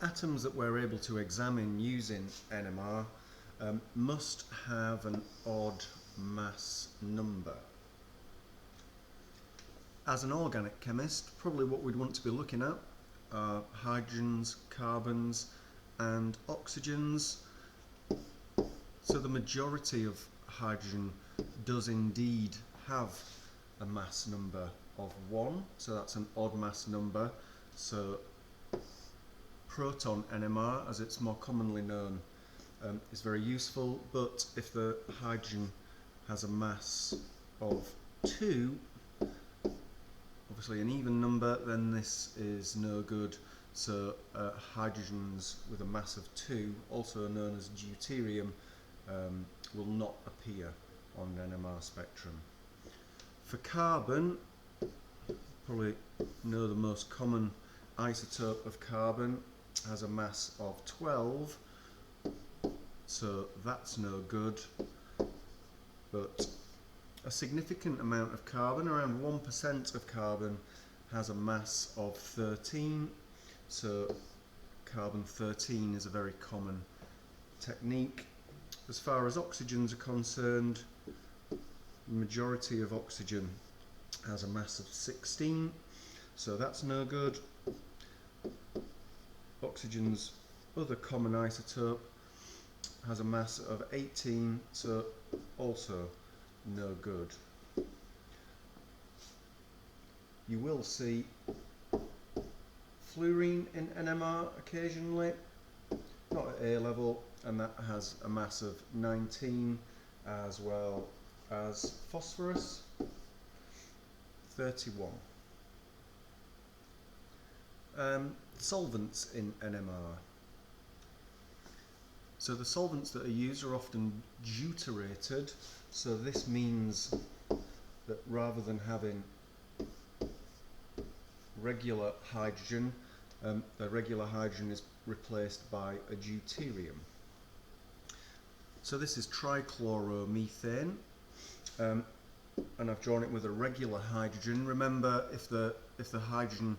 atoms that we're able to examine using NMR must have an odd mass number. As an organic chemist, probably what we'd want to be looking at are hydrogens, carbons and oxygens. So the majority of hydrogen does indeed have a mass number of 1, so that's an odd mass number. So proton NMR, as it's more commonly known, is very useful, but if the hydrogen has a mass of 2, obviously an even number, then this is no good. So hydrogens with a mass of 2, also known as deuterium, will not appear on an NMR spectrum. For carbon, probably know the most common isotope of carbon has a mass of 12, so that's no good. But a significant amount of carbon, around 1% of carbon, has a mass of 13, so carbon 13 is a very common technique. As far as oxygens are concerned, the majority of oxygen has a mass of 16, so that's no good. Oxygen's other common isotope has a mass of 18, so also no good. You will see fluorine in NMR occasionally, not at A level, and that has a mass of 19, as well as phosphorus, 31. Solvents in NMR. So the solvents that are used are often deuterated, so this means that rather than having regular hydrogen, the regular hydrogen is replaced by a deuterium. So this is trichloromethane, and I've drawn it with a regular hydrogen. Remember, if the hydrogen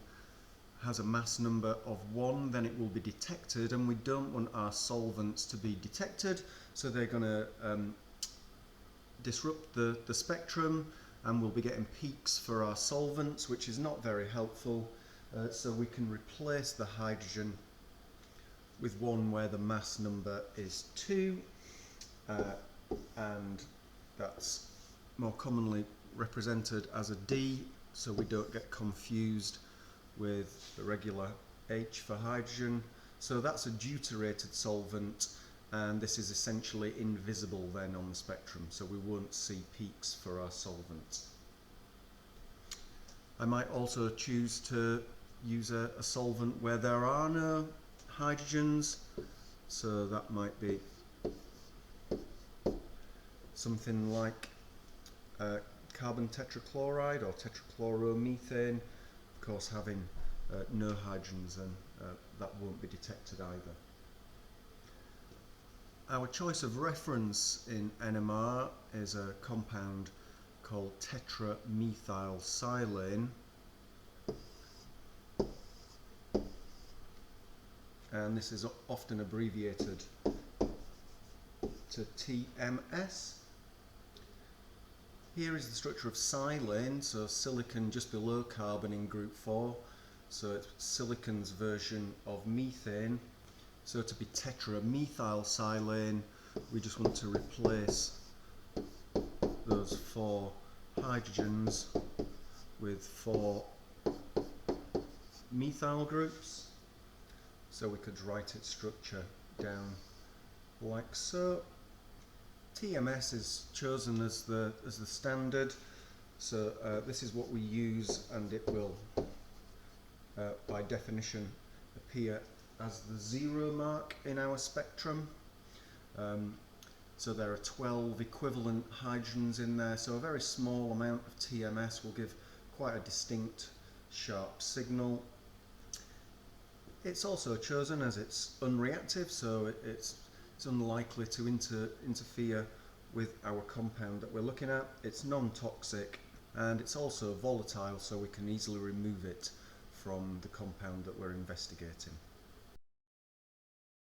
has a mass number of 1, then it will be detected, and we don't want our solvents to be detected, so they're going to disrupt the spectrum, and we'll be getting peaks for our solvents, which is not very helpful. So we can replace the hydrogen with one where the mass number is 2, and that's more commonly represented as a D, so we don't get confused with the regular H for hydrogen. So that's a deuterated solvent, and this is essentially invisible then on the spectrum, so we won't see peaks for our solvents. I might also choose to use a solvent where there are no hydrogens, so that might be something like carbon tetrachloride or tetrachloromethane. Of course, having no hydrogens, then that won't be detected either. Our choice of reference in NMR is a compound called tetramethylsilane, and this is often abbreviated to TMS. Here is the structure of silane, so silicon just below carbon in group 4, so it's silicon's version of methane. So to be tetramethylsilane, we just want to replace those 4 hydrogens with 4 methyl groups. So we could write its structure down like so. TMS is chosen as the standard, so this is what we use, and it will by definition appear as the 0 mark in our spectrum. So there are 12 equivalent hydrogens in there, so a very small amount of TMS will give quite a distinct sharp signal. It's also chosen as it's unreactive, so it's unlikely to interfere with our compound that we're looking at. It's non-toxic, and it's also volatile, so we can easily remove it from the compound that we're investigating.